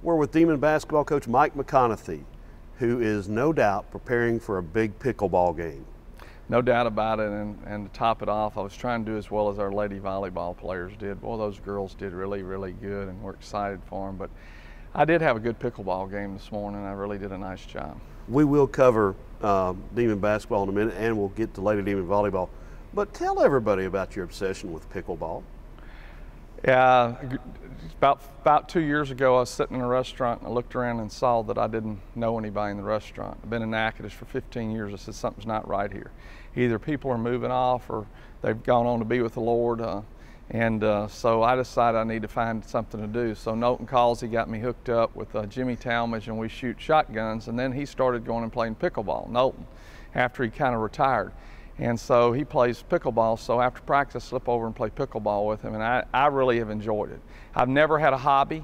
We're with Demon basketball coach Mike McConathy, who is no doubt preparing for a big pickleball game. No doubt about it, and to top it off, I was trying to do as well as our lady volleyball players did. Boy, those girls did really, really good, and we're excited for them. But I did have a good pickleball game this morning. I really did a nice job. We will cover Demon basketball in a minute, and we'll get to Lady Demon volleyball. But tell everybody about your obsession with pickleball. Yeah, about 2 years ago, I was sitting in a restaurant and I looked around and saw that I didn't know anybody in the restaurant. I've been in Natchitoches for 15 years. I said, something's not right here. Either people are moving off or they've gone on to be with the Lord. So I decided I need to find something to do. So Knowlton Causey got me hooked up with Jimmy Talmadge, and we shoot shotguns. And then he started going and playing pickleball, Knowlton, after he kind of retired. And so he plays pickleball, so after practice, I slip over and play pickleball with him, and I really have enjoyed it. I've never had a hobby,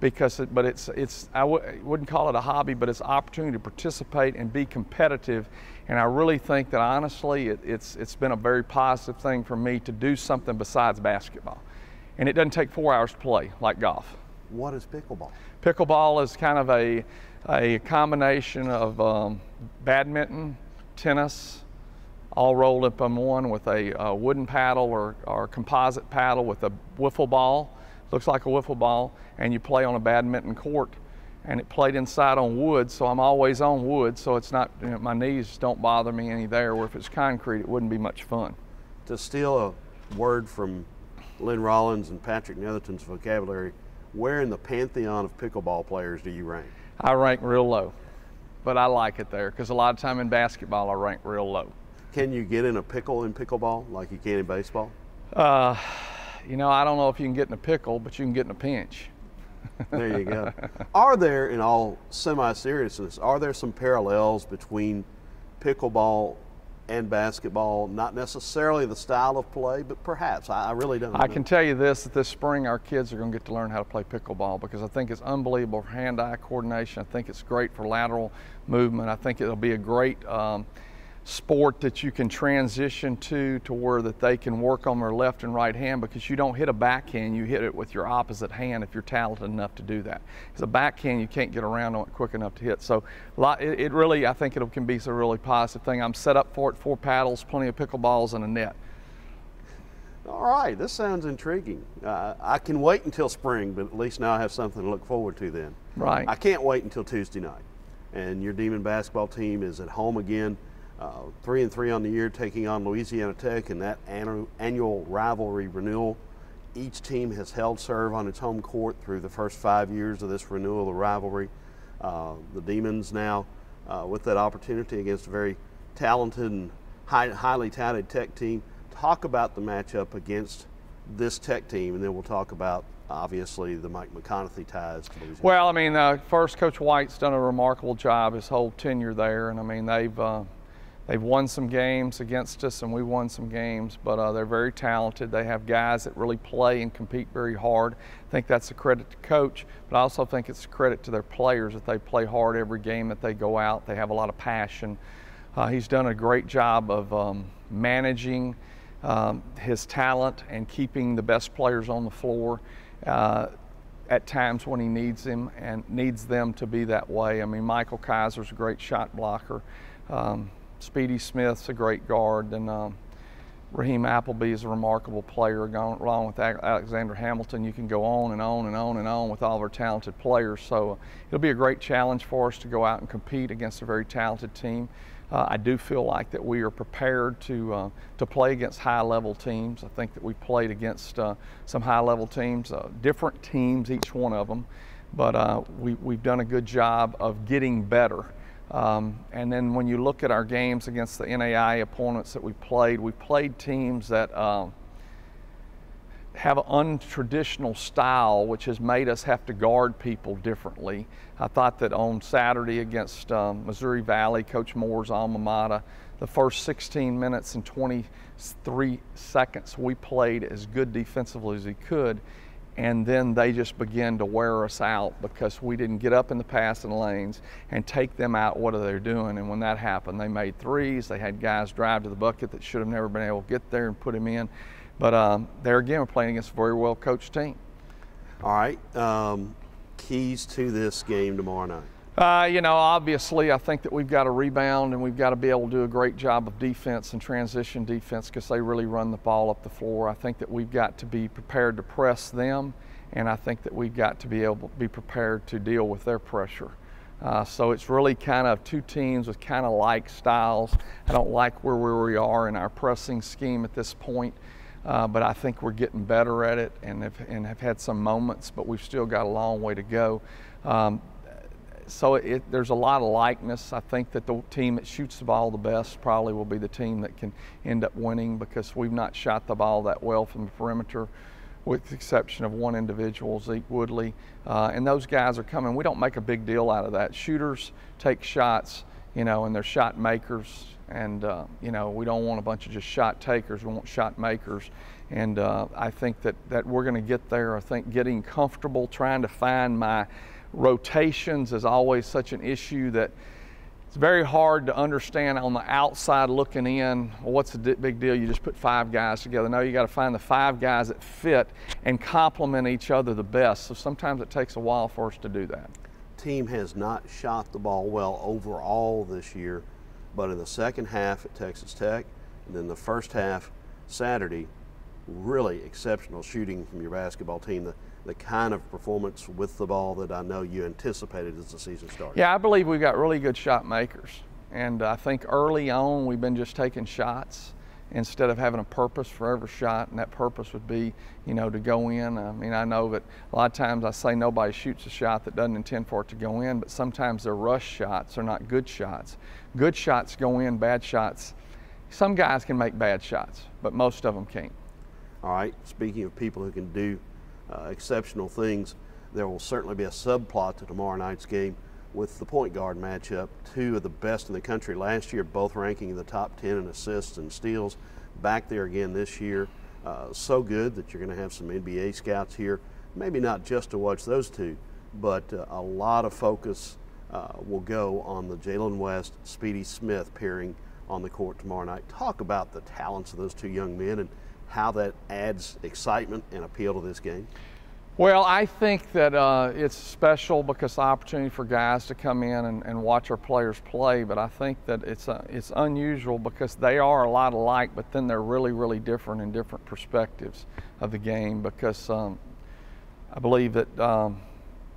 I wouldn't call it a hobby, but it's an opportunity to participate and be competitive. And I really think that honestly, it's been a very positive thing for me to do something besides basketball. And it doesn't take 4 hours to play like golf. What is pickleball? Pickleball is kind of a combination of badminton, tennis, all rolled up in one with a wooden paddle or composite paddle with a wiffle ball. Looks like a wiffle ball, and you play on a badminton court, and it played inside on wood, so I'm always on wood, so it's not, my knees don't bother me any there, where if it's concrete, it wouldn't be much fun. To steal a word from Lynn Rollins and Patrick Netherton's vocabulary, where in the pantheon of pickleball players do you rank? I rank real low, but I like it there, because a lot of time in basketball, I rank real low. Can you get in a pickle in pickleball like you can in baseball? You know, I don't know if you can get in a pickle, but you can get in a pinch. There you go. Are there, in all semi-seriousness, are there some parallels between pickleball and basketball? Not necessarily the style of play, but perhaps. I really don't know. I can tell you that this spring our kids are going to get to learn how to play pickleball, because I think it's unbelievable for hand-eye coordination. I think it's great for lateral movement. I think it'll be a great sport that you can transition to where that they can work on their left and right hand, because you don't hit a backhand, you hit it with your opposite hand if you're talented enough to do that. Because a backhand, you can't get around on it quick enough to hit. So it really, I think it can be a really positive thing. I'm set up for it, 4 paddles, plenty of pickleballs, and a net. All right, this sounds intriguing. I can wait until spring, but at least now I have something to look forward to then. Right. I can't wait until Tuesday night. And your Demon basketball team is at home again. 3-3 on the year, taking on Louisiana Tech in that annual rivalry renewal. Each team has held serve on its home court through the first 5 years of this renewal of the rivalry. The Demons now with that opportunity against a very talented and highly touted Tech team. Talk about the matchup against this Tech team, and then we'll talk about obviously the Mike McConathy ties to Louisiana. Well, I mean, first, Coach White's done a remarkable job his whole tenure there, and I mean they've won some games against us, and we won some games, but they're very talented. They have guys that really play and compete very hard. I think that's a credit to Coach, but I also think it's a credit to their players that they play hard every game that they go out. They have a lot of passion. He's done a great job of managing his talent and keeping the best players on the floor at times when he needs them and needs them to be that way. I mean, Michael Kaiser's a great shot blocker. Speedy Smith's a great guard, and Raheem Appleby is a remarkable player. Along with Alexander Hamilton, you can go on and on and on and on with all of our talented players. So it'll be a great challenge for us to go out and compete against a very talented team. I do feel like that we are prepared to play against high-level teams. I think that we played against some high-level teams, different teams, each one of them, but we've done a good job of getting better. And then when you look at our games against the NAI opponents that we played teams that have an untraditional style, which has made us have to guard people differently. I thought that on Saturday against Missouri Valley, Coach Moore's alma mater, the first 16 minutes and 23 seconds, we played as good defensively as we could. And then they just began to wear us out because we didn't get up in the passing lanes and take them out. What are they doing? And when that happened, they made threes. They had guys drive to the bucket that should have never been able to get there and put them in. But there again, we're playing against a very well coached team. All right. Keys to this game tomorrow night? You know, obviously, I think that we've got to rebound and we've got to be able to do a great job of defense and transition defense because they really run the ball up the floor. I think that we've got to be prepared to press them, and I think that we've got to be able to be prepared to deal with their pressure. So it's really kind of two teams with kind of like styles. I don't like where we are in our pressing scheme at this point, but I think we're getting better at it and have had some moments, but we've still got a long way to go. So there's a lot of likeness. I think that the team that shoots the ball the best probably will be the team that can end up winning because we've not shot the ball that well from the perimeter, with the exception of one individual, Zeke Woodley. And those guys are coming. We don't make a big deal out of that. Shooters take shots, you know, and they're shot makers. And, you know, we don't want a bunch of just shot takers. We want shot makers. And I think that we're going to get there. I think getting comfortable, trying to find my rotations is always such an issue that it's very hard to understand on the outside looking in. Well, what's the big deal? You just put 5 guys together. No, you got to find the 5 guys that fit and complement each other the best. So sometimes it takes a while for us to do that. Team has not shot the ball well overall this year, but in the second half at Texas Tech and then the first half Saturday, really exceptional shooting from your basketball team. The kind of performance with the ball that I know you anticipated as the season started. Yeah, I believe we've got really good shot makers. And I think early on we've been just taking shots instead of having a purpose for every shot, and that purpose would be, you know, to go in. I mean, I know that a lot of times I say nobody shoots a shot that doesn't intend for it to go in, but sometimes they're rush shots. They're not good shots. Good shots go in, bad shots. Some guys can make bad shots, but most of them can't. All right, speaking of people who can do exceptional things, there will certainly be a subplot to tomorrow night's game with the point guard matchup. 2 of the best in the country last year, both ranking in the top 10 in assists and steals. Back there again this year. So good that you're going to have some NBA scouts here. Maybe not just to watch those 2, but a lot of focus will go on the Jalen West, Speedy Smith pairing on the court tomorrow night. Talk about the talents of those 2 young men and how that adds excitement and appeal to this game. Well, I think that it's special because the opportunity for guys to come in and watch our players play, but I think that it's unusual because they are a lot alike, but then they're really, really different in different perspectives of the game because I believe that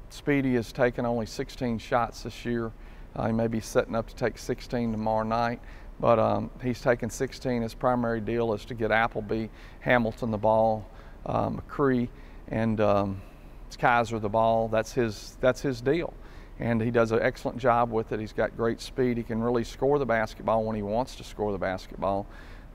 Speedy has taken only 16 shots this year. He may be setting up to take 16 tomorrow night. But he's taken 16. His primary deal is to get Appleby, Hamilton the ball, McCree, and Kaiser the ball. That's his deal. And he does an excellent job with it. He's got great speed. He can really score the basketball when he wants to score the basketball.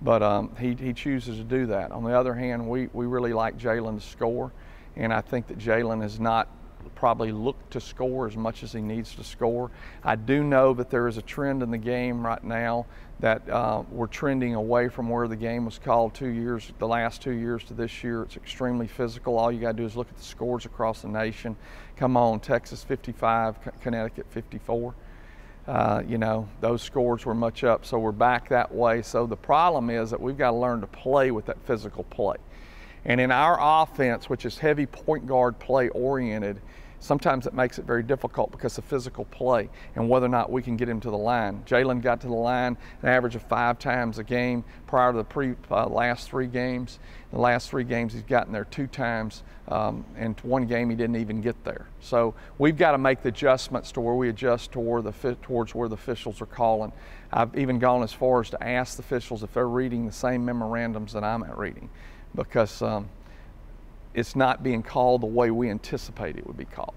But he chooses to do that. On the other hand, we really like Jalen to score. And I think that Jalen has not probably look to score as much as he needs to score. I do know that there is a trend in the game right now that we're trending away from where the game was called the last 2 years to this year. It's extremely physical. All you got to do is look at the scores across the nation. Come on, Texas 55, Connecticut 54. You know, those scores were much up, so we're back that way. So the problem is that we've got to learn to play with that physical play. And in our offense, which is heavy point guard play oriented, sometimes it makes it very difficult because of physical play and whether or not we can get him to the line. Jalen got to the line an average of 5 times a game prior to the last 3 games. The last 3 games he's gotten there 2 times, and 1 game he didn't even get there. So we've got to make the adjustments to where we adjust towards where the officials are calling. I've even gone as far as to ask the officials if they're reading the same memorandums that I'm reading, because it's not being called the way we anticipate it would be called.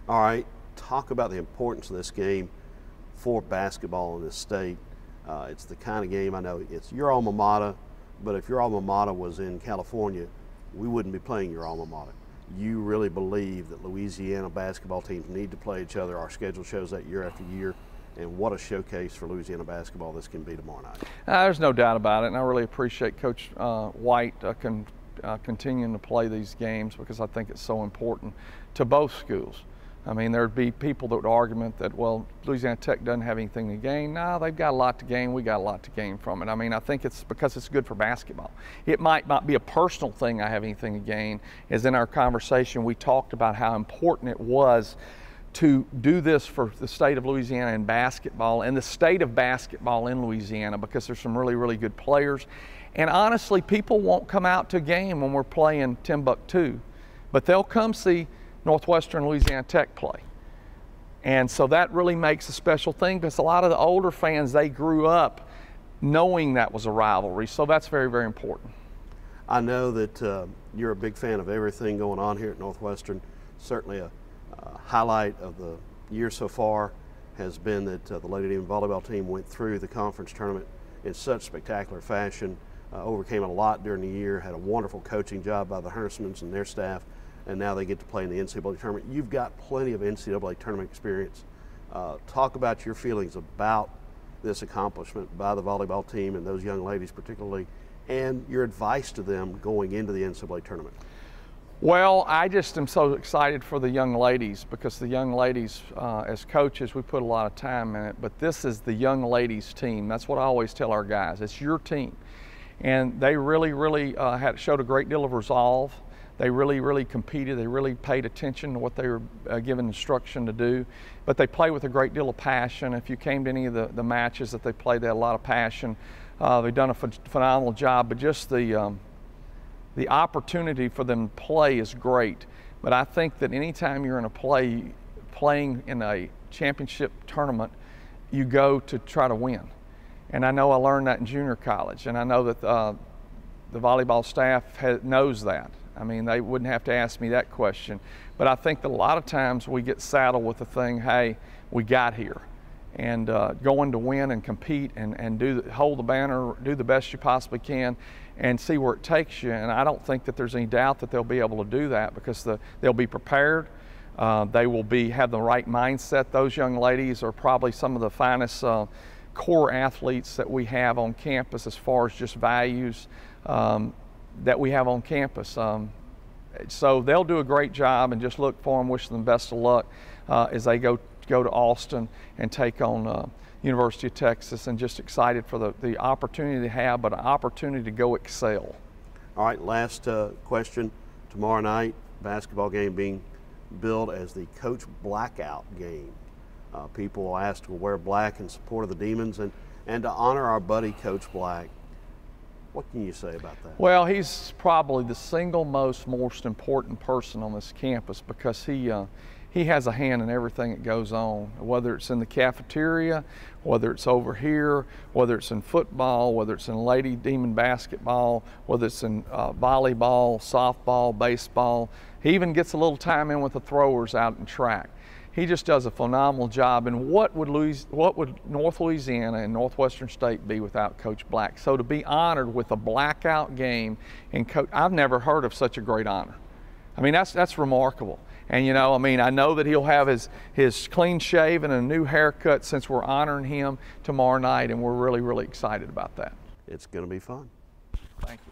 All right, talk about the importance of this game for basketball in this state. It's the kind of game, I know it's your alma mater, but if your alma mater was in California, we wouldn't be playing your alma mater. You really believe that Louisiana basketball teams need to play each other. Our schedule shows that year after year. And what a showcase for Louisiana basketball this can be tomorrow night. There's no doubt about it, and I really appreciate Coach White continuing to play these games because I think it's so important to both schools. I mean, there'd be people that would argue that, well, Louisiana Tech doesn't have anything to gain. No, they've got a lot to gain. We got a lot to gain from it. I mean, I think it's because it's good for basketball. It might not be a personal thing I have anything to gain. As in our conversation, we talked about how important it was to do this for the state of Louisiana in basketball and the state of basketball in Louisiana, because there's some really, really good players. And honestly, people won't come out to a game when we're playing Timbuktu, but they'll come see Northwestern Louisiana Tech play. And so that really makes a special thing, because a lot of the older fans, they grew up knowing that was a rivalry. So that's very, very important. I know that you're a big fan of everything going on here at Northwestern. Certainly a highlight of the year so far has been that the Lady Demon volleyball team went through the conference tournament in such spectacular fashion, overcame a lot during the year, had a wonderful coaching job by the Hersmans and their staff, and now they get to play in the NCAA tournament. You've got plenty of NCAA tournament experience. Talk about your feelings about this accomplishment by the volleyball team and those young ladies particularly, and your advice to them going into the NCAA tournament. Well, I just am so excited for the young ladies, because the young ladies, as coaches, we put a lot of time in it, but this is the young ladies team. That's what I always tell our guys. It's your team. And they really, really showed a great deal of resolve. They really, really competed. They really paid attention to what they were given instruction to do. But they play with a great deal of passion. If you came to any of the matches that they played, they had a lot of passion. They've done a phenomenal job, but just the opportunity for them to play is great. But I think that anytime you're in a playing in a championship tournament, you go to try to win. And I know I learned that in junior college, and I know that the volleyball staff knows that. I mean, they wouldn't have to ask me that question. But I think that a lot of times we get saddled with the thing, hey, we got here. And going to win and compete and hold the banner, do the best you possibly can, and see where it takes you. And I don't think that there's any doubt that they'll be able to do that, because they'll be prepared. They will have the right mindset. Those young ladies are probably some of the finest core athletes that we have on campus, as far as just values that we have on campus. So they'll do a great job, and just look for them, wish them best of luck as they go to Austin and take on University of Texas, and just excited for the opportunity they have, but an opportunity to go excel. All right, last question. Tomorrow night, basketball game being billed as the Coach Blackout game. People will ask to wear black in support of the Demons and to honor our buddy Coach Black. What can you say about that? Well, he's probably the single most important person on this campus, because he has a hand in everything that goes on, whether it's in the cafeteria, whether it's over here, whether it's in football, whether it's in Lady Demon basketball, whether it's in volleyball, softball, baseball. He even gets a little time in with the throwers out in track. He just does a phenomenal job. And what would North Louisiana and Northwestern State be without Coach Black? So to be honored with a blackout game, and I've never heard of such a great honor. I mean, that's remarkable. And you know, I mean, I know that he'll have his clean shave and a new haircut, since we're honoring him tomorrow night, and we're really, really excited about that. It's going to be fun. Thank you.